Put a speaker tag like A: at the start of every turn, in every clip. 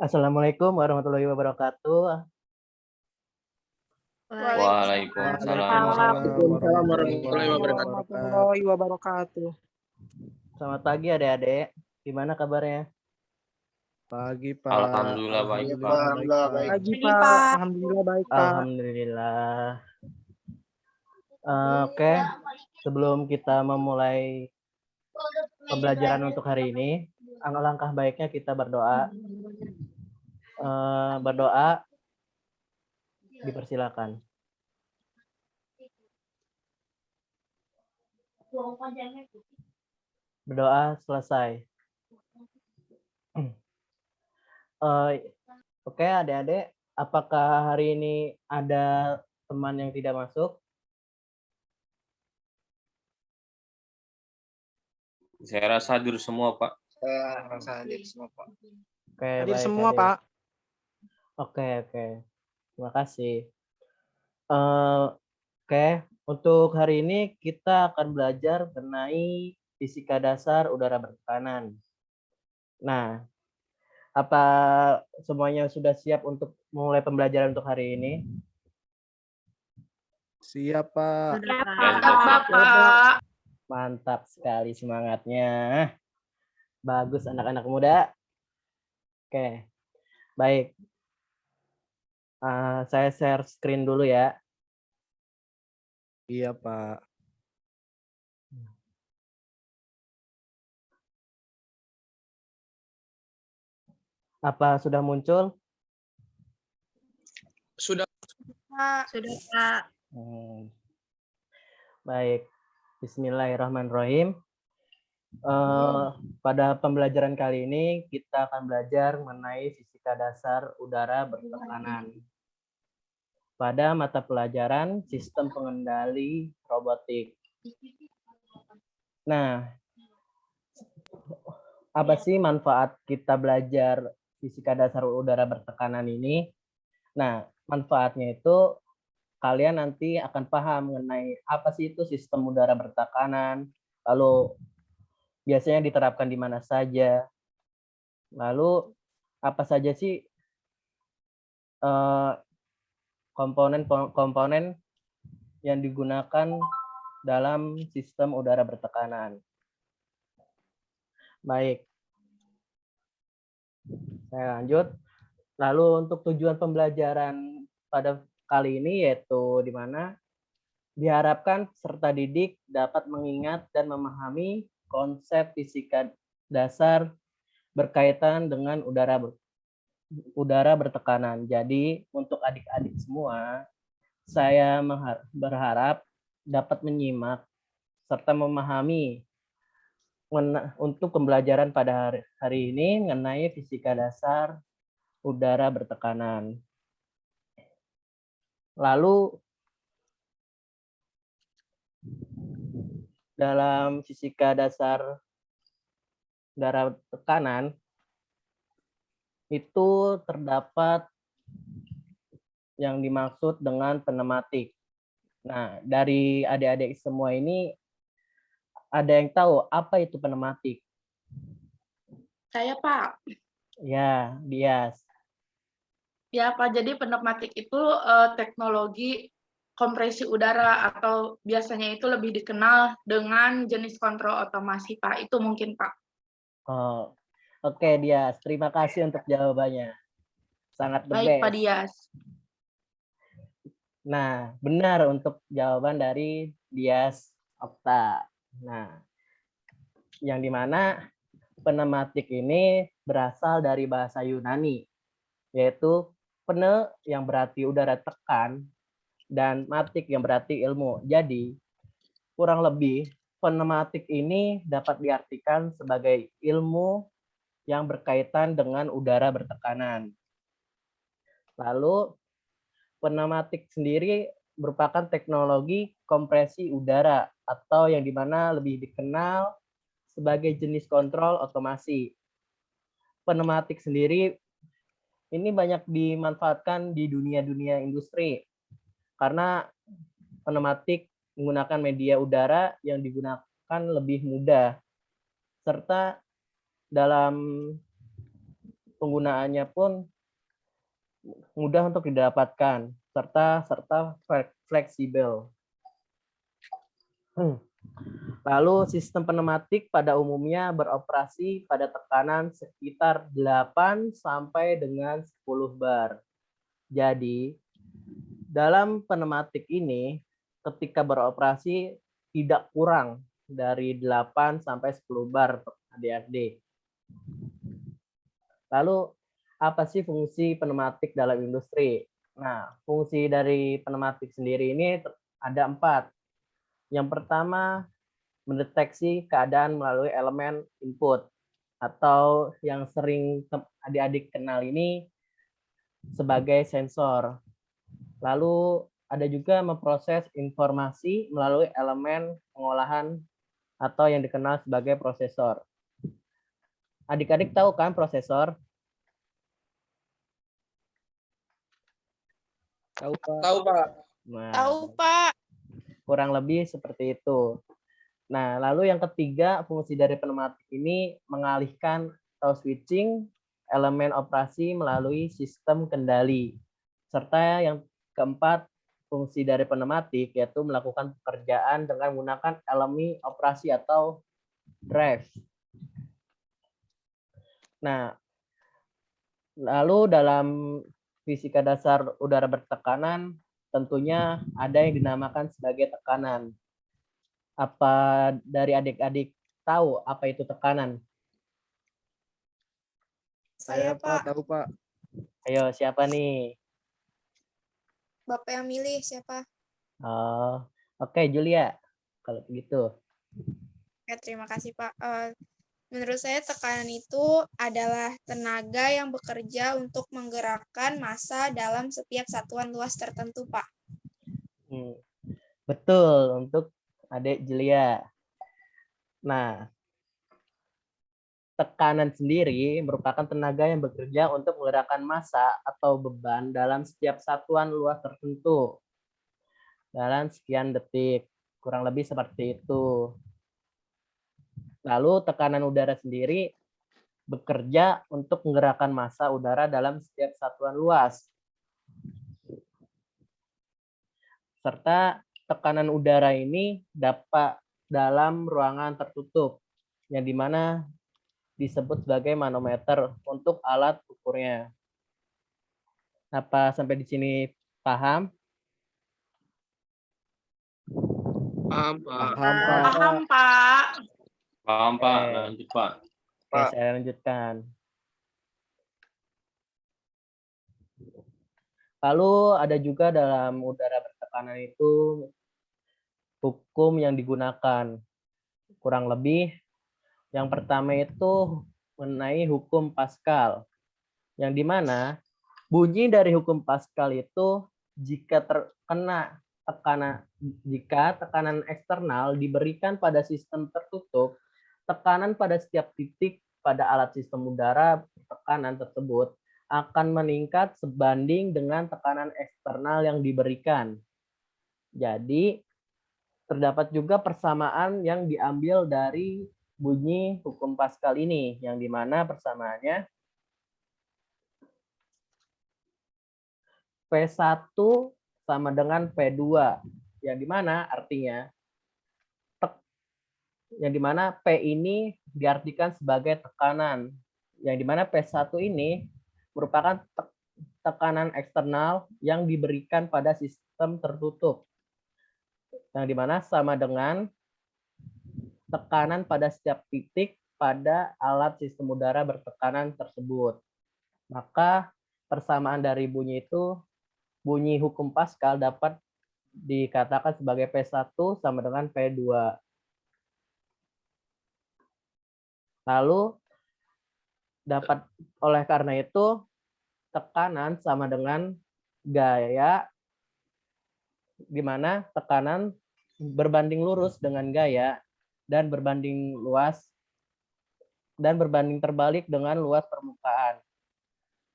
A: Assalamualaikum warahmatullahi wabarakatuh.
B: Waalaikumsalam
C: warahmatullahi
B: warahmatullahi wabarakatuh.
A: Selamat pagi adik-adik. Gimana kabarnya?
C: Pagi, Pak.
B: Alhamdulillah baik, Pak.
C: Alhamdulillah baik.
B: Pagi, Pak. Alhamdulillah baik, Pak.
A: Alhamdulillah. Oke, sebelum kita memulai pembelajaran untuk hari ini, alangkah baiknya kita berdoa. Berdoa dipersilakan. Berdoa selesai. Oke, adik-adik, apakah hari ini ada teman yang tidak masuk?
B: Saya rasa hadir semua, Pak.
C: Saya rasa hadir semua, Pak.
A: Oke,
B: Hadir
A: baik,
B: semua,
A: adik.
B: Pak.
A: Oke. Terima kasih. Oke, untuk hari ini kita akan belajar mengenai fisika dasar udara bertekanan. Nah, apa semuanya sudah siap untuk mulai pembelajaran untuk hari ini?
C: Siap, Pak.
B: Bapak.
A: Mantap sekali semangatnya. Bagus anak-anak muda. Oke, baik. Saya share screen dulu ya.
C: Iya, Pak.
A: Apa sudah muncul?
B: Sudah, Pak.
D: Sudah, Pak.
A: Baik. Bismillahirrahmanirrahim. Pada pembelajaran kali ini kita akan belajar mengenai fisika dasar udara bertekanan pada mata pelajaran sistem pengendali robotik. Nah, apa sih manfaat kita belajar fisika dasar udara bertekanan ini? Nah, manfaatnya itu kalian nanti akan paham mengenai apa sih itu sistem udara bertekanan, lalu biasanya diterapkan di mana saja, lalu apa saja sih komponen-komponen yang digunakan dalam sistem udara bertekanan. Baik, saya lanjut. Lalu untuk tujuan pembelajaran pada kali ini yaitu di mana diharapkan peserta didik dapat mengingat dan memahami konsep fisika dasar berkaitan dengan udara bertekanan. Jadi untuk adik-adik semua, saya berharap dapat menyimak serta memahami untuk pembelajaran pada hari ini mengenai fisika dasar udara bertekanan. Lalu dalam fisika dasar udara tekanan itu terdapat yang dimaksud dengan pneumatik. Nah, dari adik-adik semua ini ada yang tahu apa itu pneumatik?
D: Saya, Pak.
A: Ya, Dias.
D: Ya, Pak. Jadi pneumatik itu teknologi kompresi udara atau biasanya itu lebih dikenal dengan jenis kontrol otomasi, Pak. Itu mungkin, Pak.
A: Oh, oke, Dias. Terima kasih untuk jawabannya. Sangat the
D: Baik,
A: best.
D: Pak Dias.
A: Nah, benar untuk jawaban dari Dias Okta. Nah, yang dimana pneumatik ini berasal dari bahasa Yunani, yaitu pne yang berarti udara tekan dan matik yang berarti ilmu. Jadi, kurang lebih pneumatik ini dapat diartikan sebagai ilmu yang berkaitan dengan udara bertekanan. Lalu, pneumatik sendiri merupakan teknologi kompresi udara atau yang dimana lebih dikenal sebagai jenis kontrol otomasi. Pneumatik sendiri ini banyak dimanfaatkan di dunia industri karena pneumatik menggunakan media udara yang digunakan lebih mudah serta dalam penggunaannya pun mudah untuk didapatkan serta fleksibel. Lalu sistem pneumatik pada umumnya beroperasi pada tekanan sekitar 8 sampai dengan 10 bar. Jadi, dalam pneumatik ini ketika beroperasi tidak kurang dari 8 sampai 10 bar adik-adik. Lalu apa sih fungsi pneumatik dalam industri? Nah, fungsi dari pneumatik sendiri ini ada 4. Yang pertama, mendeteksi keadaan melalui elemen input atau yang sering adik-adik kenal ini sebagai sensor. Lalu ada juga memproses informasi melalui elemen pengolahan atau yang dikenal sebagai prosesor. Adik-adik tahu kan prosesor?
C: Tahu, Pak.
B: Tahu, Pak.
A: Nah,
D: Tahu, Pak.
A: kurang lebih seperti itu. Nah, lalu yang ketiga, fungsi dari pneumatik ini mengalihkan atau switching elemen operasi melalui sistem kendali. Serta yang keempat, fungsi dari pneumatik yaitu melakukan pekerjaan dengan menggunakan elemen operasi atau drive. Nah, lalu dalam fisika dasar udara bertekanan, tentunya ada yang dinamakan sebagai tekanan. Apa dari adik-adik tahu apa itu tekanan?
C: Saya, Pak, tahu, Pak.
A: Ayo, siapa nih?
E: Bapak yang milih siapa?
A: Oh, oke, Julia. Kalau begitu.
E: Oke, terima kasih, Pak. Menurut saya tekanan itu adalah tenaga yang bekerja untuk menggerakkan massa dalam setiap satuan luas tertentu, Pak.
A: Betul, untuk adik Julia. Nah, tekanan sendiri merupakan tenaga yang bekerja untuk menggerakkan massa atau beban dalam setiap satuan luas tertentu dalam sekian detik. Kurang lebih seperti itu. Lalu tekanan udara sendiri bekerja untuk menggerakkan massa udara dalam setiap satuan luas. Serta tekanan udara ini dapat dalam ruangan tertutup, yang dimana disebut sebagai manometer untuk alat ukurnya. Apa sampai di sini paham?
B: Paham, Pak.
C: Paham, Pak.
D: Paham, Pak.
B: Paham, Pak.
A: Oke.
B: Lanjut, Pak.
A: Oke, saya lanjutkan. Lalu ada juga dalam udara bertekanan itu hukum yang digunakan. Kurang lebih yang pertama itu mengenai hukum Pascal. Yang dimana bunyi dari hukum Pascal itu jika tekanan eksternal diberikan pada sistem tertutup, tekanan pada setiap titik pada alat sistem udara tekanan tersebut akan meningkat sebanding dengan tekanan eksternal yang diberikan. Jadi, terdapat juga persamaan yang diambil dari bunyi hukum Pascal ini, yang dimana persamaannya P1 sama dengan P2, yang dimana artinya P ini diartikan sebagai tekanan, yang dimana P1 ini merupakan tekanan eksternal yang diberikan pada sistem tertutup, yang dimana sama dengan tekanan pada setiap titik pada alat sistem udara bertekanan tersebut. Maka persamaan dari bunyi itu, bunyi hukum Pascal dapat dikatakan sebagai P1 sama dengan P2. Lalu dapat oleh karena itu tekanan sama dengan gaya, di mana tekanan berbanding lurus dengan gaya dan berbanding luas dan berbanding terbalik dengan luas permukaan.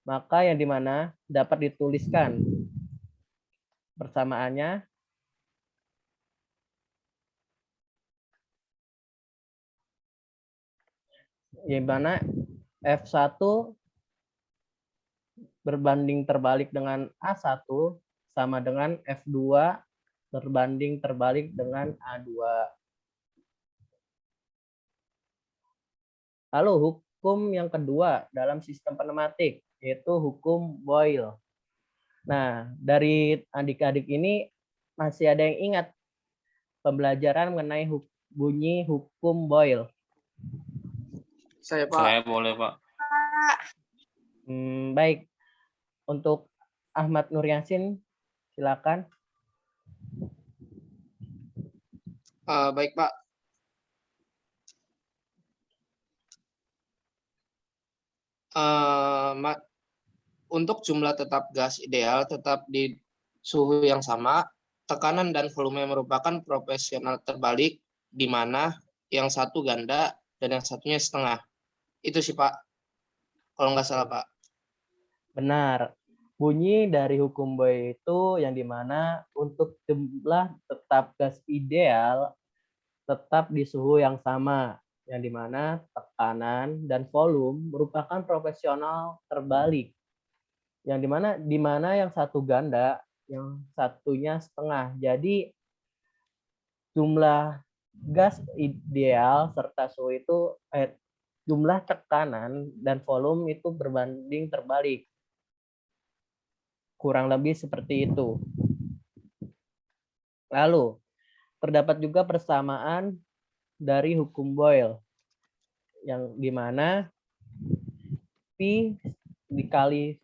A: Maka yang dimana dapat dituliskan persamaannya yang mana F1 berbanding terbalik dengan A1 sama dengan F2 berbanding terbalik dengan A2. Lalu hukum yang kedua dalam sistem pneumatik yaitu hukum Boyle. Nah, dari adik-adik ini masih ada yang ingat pembelajaran mengenai bunyi hukum Boyle?
B: Saya, Pak. Saya boleh, Pak.
A: Baik. Untuk Ahmad Nur Yasin, silakan.
B: Baik, Pak. Untuk jumlah tetap gas ideal tetap di suhu yang sama, tekanan dan volume merupakan proporsional terbalik, di mana yang satu ganda dan yang satunya setengah. Itu sih, Pak. Kalau nggak salah, Pak.
A: Benar. Bunyi dari hukum Boyle itu yang dimana untuk jumlah tetap gas ideal tetap di suhu yang sama, yang dimana tekanan dan volume merupakan proporsional terbalik, yang dimana yang satu ganda, yang satunya setengah. Jadi jumlah gas ideal serta suhu itu jumlah tekanan dan volume itu berbanding terbalik. Kurang lebih seperti itu. Lalu, terdapat juga persamaan dari hukum Boyle, yang dimana P dikali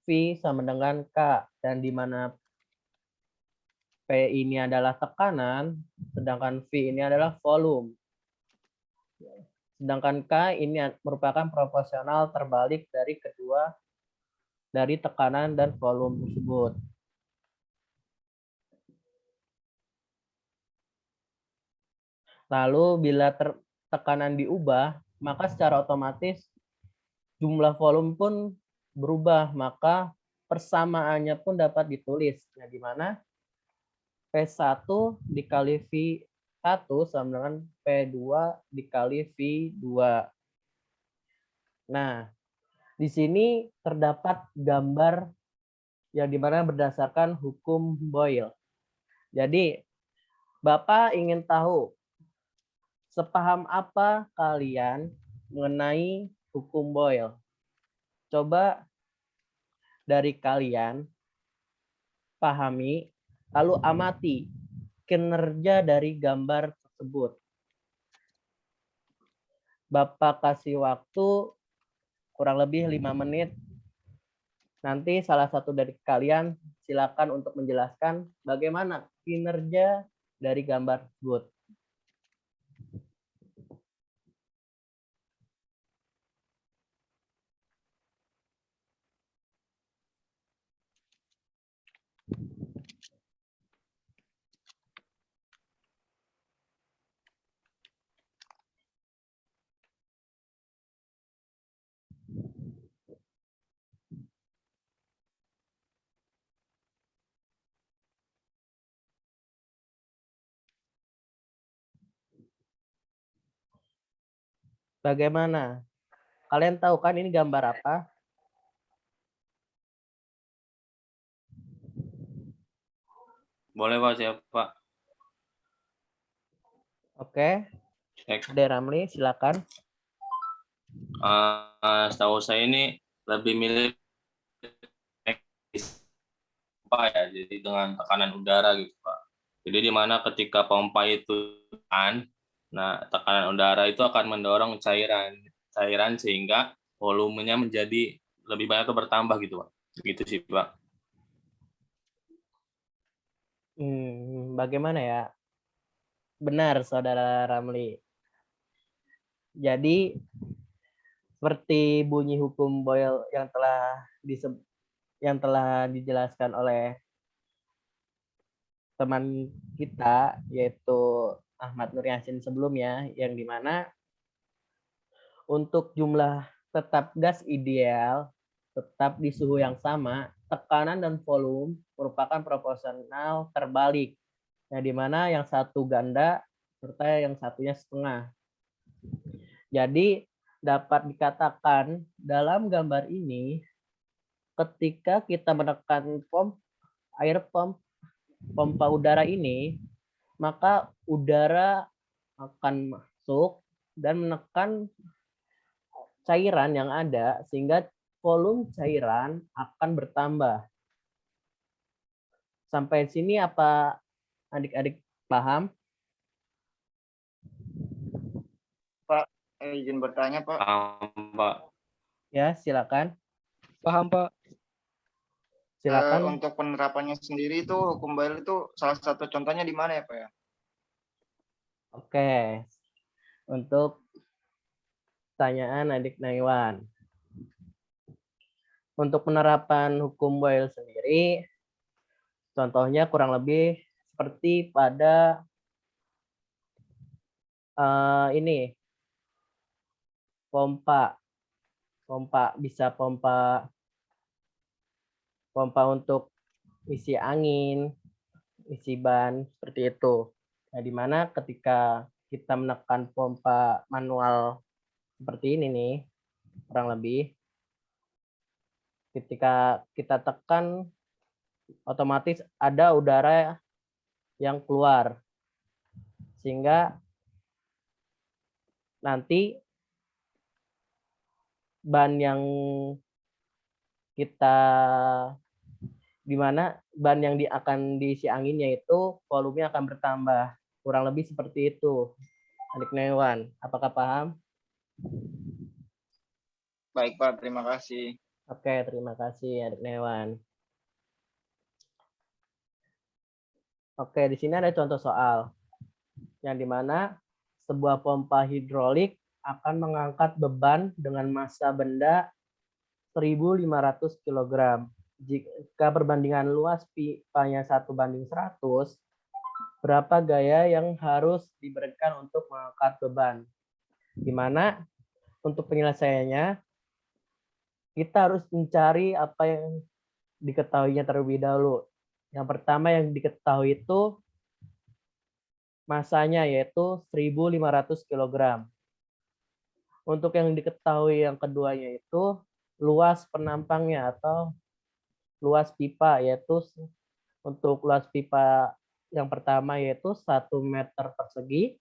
A: V sama dengan K, dan dimana P ini adalah tekanan, sedangkan V ini adalah volume. Sedangkan K ini merupakan proporsional terbalik dari kedua dari tekanan dan volume tersebut. Lalu bila tekanan diubah, maka secara otomatis jumlah volume pun berubah, maka persamaannya pun dapat ditulis. Nah, di mana P1 dikali V1 sama dengan P2 dikali V2. Nah, di sini terdapat gambar yang dimana berdasarkan hukum Boyle. Jadi, Bapak ingin tahu sepaham apa kalian mengenai hukum Boyle? Coba dari kalian pahami, lalu amati kinerja dari gambar tersebut. Bapak kasih waktu kurang lebih 5 menit. Nanti salah satu dari kalian silakan untuk menjelaskan bagaimana kinerja dari gambar tersebut. Bagaimana? Kalian tahu kan ini gambar apa?
B: Boleh, Pak. Siapa?
A: Oke. Ade Ramli, silakan.
B: Setahu saya ini lebih mirip pompa ya, jadi dengan tekanan udara gitu, Pak. Jadi di mana ketika pompa itu tekanan udara itu akan mendorong cairan sehingga volumenya menjadi lebih banyak atau bertambah gitu, Pak. Gitu sih, Pak.
A: Bagaimana ya? Benar, Saudara Ramli. Jadi seperti bunyi hukum Boyle yang telah dijelaskan oleh teman kita, yaitu Ahmad Nur Yasin sebelumnya, yang dimana untuk jumlah tetap gas ideal tetap di suhu yang sama, tekanan dan volume merupakan proporsional terbalik, yang dimana yang satu ganda serta yang satunya setengah. Jadi dapat dikatakan dalam gambar ini ketika kita menekan pompa udara ini, maka udara akan masuk dan menekan cairan yang ada sehingga volume cairan akan bertambah. Sampai sini apa adik-adik paham?
F: Pak, izin bertanya, Pak.
G: Pak.
A: Ya, silakan.
C: Paham, Pak.
A: Silakan.
F: Untuk penerapannya sendiri itu hukum Boyle itu salah satu contohnya di mana ya, Pak ya?
A: Oke. Untuk pertanyaan adik Naiwan. Untuk penerapan hukum Boyle sendiri, contohnya kurang lebih seperti pada ini pompa bisa pompa untuk isi angin, isi ban seperti itu. Nah, di mana ketika kita menekan pompa manual seperti ini nih, kurang lebih ketika kita tekan otomatis ada udara yang keluar sehingga nanti ban yang kita ban yang akan diisi anginnya itu volumenya akan bertambah, kurang lebih seperti itu. Adik Newan, apakah paham?
F: Baik, Pak, terima kasih.
A: Oke, terima kasih adik Newan. Oke, di sini ada contoh soal yang dimana sebuah pompa hidrolik akan mengangkat beban dengan massa benda 1.500 kg. Jika perbandingan luas pipanya 1:100, berapa gaya yang harus diberikan untuk mengangkat beban? Di mana untuk penyelesaiannya kita harus mencari apa yang diketahuinya terlebih dahulu. Yang pertama yang diketahui itu masanya yaitu 1.500 kg. Untuk yang diketahui yang keduanya itu luas penampangnya atau luas pipa, yaitu untuk luas pipa yang pertama yaitu 1 meter persegi,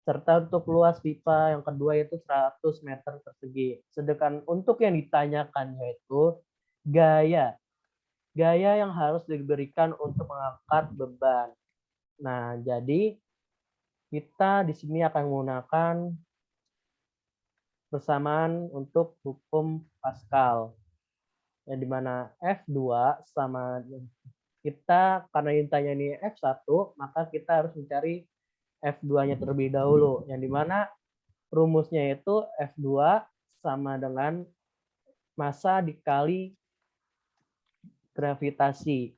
A: serta untuk luas pipa yang kedua yaitu 100 meter persegi. Sedangkan untuk yang ditanyakan yaitu gaya yang harus diberikan untuk mengangkat beban. Nah, jadi kita di sini akan menggunakan persamaan untuk hukum Pascal. Yang dimana F2 sama kita, karena intanya ini F1, maka kita harus mencari F2-nya terlebih dahulu. Yang dimana rumusnya itu F2 sama dengan massa dikali gravitasi,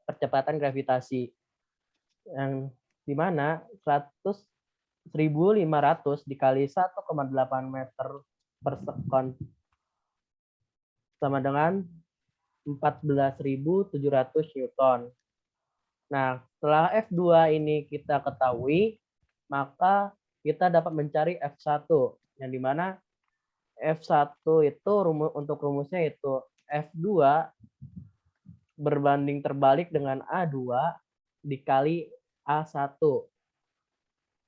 A: percepatan gravitasi. Yang dimana 1.500 dikali 1,8 meter per sekon sama dengan 14.700 Newton. Nah, setelah F2 ini kita ketahui, maka kita dapat mencari F1, yang dimana F1 itu untuk rumusnya itu F2 berbanding terbalik dengan A2 dikali A1.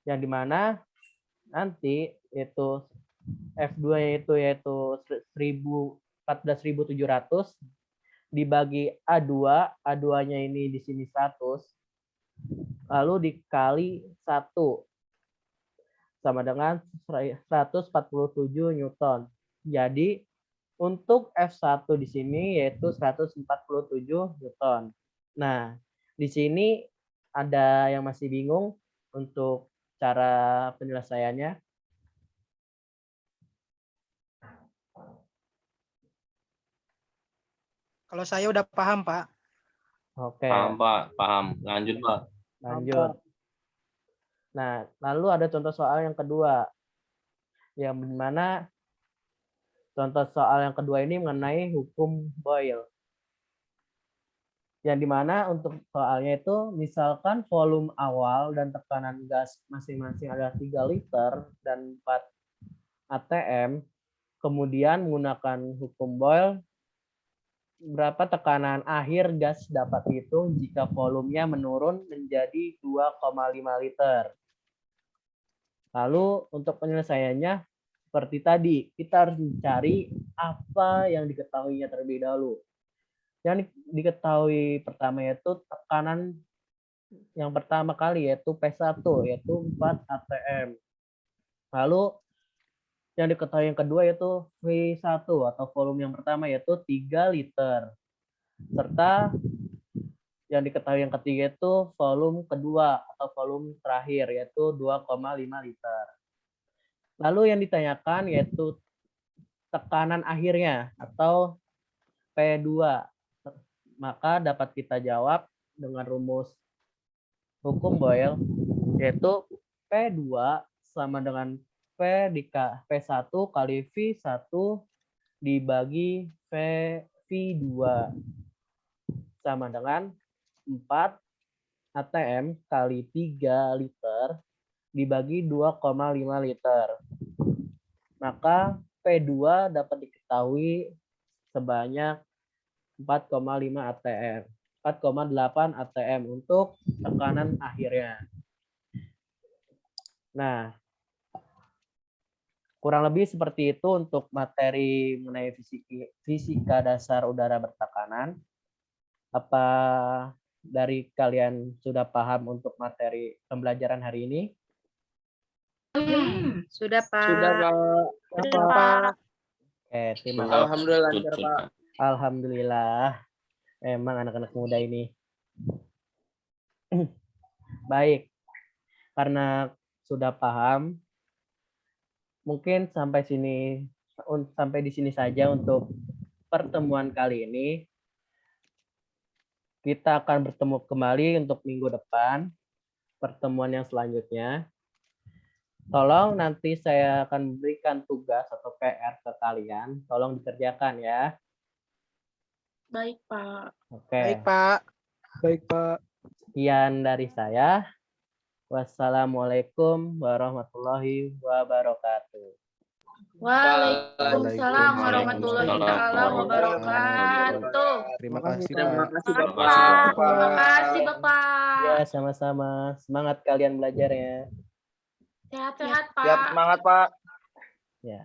A: Yang dimana nanti itu F2 yaitu 14.700 dibagi A2, A2-nya ini di sini 100, lalu dikali 1 sama dengan 147 Newton. Jadi untuk F1 di sini yaitu 147 Newton. Nah, di sini ada yang masih bingung untuk cara penyelesaiannya?
H: Kalau saya udah paham, Pak.
A: Oke.
G: Paham, Pak. Paham. Lanjut, Pak.
A: Lanjut. Nah, lalu ada contoh soal yang kedua. Yang dimana contoh soal yang kedua ini mengenai hukum Boyle. Yang dimana untuk soalnya itu misalkan volume awal dan tekanan gas masing-masing adalah 3 liter dan 4 atm, kemudian menggunakan hukum Boyle berapa tekanan akhir gas dapat dihitung jika volumenya menurun menjadi 2,5 liter. Lalu untuk penyelesaiannya seperti tadi, kita harus mencari apa yang diketahuinya terlebih dahulu. Yang diketahui pertama yaitu tekanan yang pertama kali yaitu P1 yaitu 4 atm. Lalu yang diketahui yang kedua yaitu V1 atau volume yang pertama yaitu 3 liter. Serta yang diketahui yang ketiga itu volume kedua atau volume terakhir yaitu 2,5 liter. Lalu yang ditanyakan yaitu tekanan akhirnya atau P2. Maka dapat kita jawab dengan rumus hukum Boyle yaitu P2 sama dengan P1 kali V1 dibagi V2 sama dengan 4 atm kali 3 liter dibagi 2,5 liter. Maka P2 dapat diketahui sebanyak 4,5 atm. 4,8 atm untuk tekanan akhirnya. Nah, kurang lebih seperti itu untuk materi mengenai fisika dasar udara bertekanan. Apa dari kalian sudah paham untuk materi pembelajaran hari ini?
I: Sudah, Pak.
B: Sudah, Pak.
D: Sudah, Pak.
A: Oke, terima kasih.
B: Alhamdulillah lancar, Pak.
A: Alhamdulillah. Emang anak-anak muda ini. Baik. Karena sudah paham, mungkin sampai di sini saja untuk pertemuan kali ini. Kita akan bertemu kembali untuk minggu depan, pertemuan yang selanjutnya. Tolong nanti saya akan berikan tugas atau PR ke kalian. Tolong dikerjakan ya.
D: Baik, Pak.
A: Oke.
H: Baik, Pak.
C: Baik, Pak.
A: Sekian dari saya. Wassalamualaikum warahmatullahi wabarakatuh.
D: Waalaikumsalam warahmatullahi taala wabarakatuh.
C: Terima kasih,
B: Terima
C: Pak.
B: kasih,
D: Pak.
B: Bapak.
D: Terima kasih, Bapak.
A: Ya, sama-sama. Semangat kalian belajarnya.
D: Sehat-sehat, Pak.
F: Siap, semangat Pak.
A: Ya.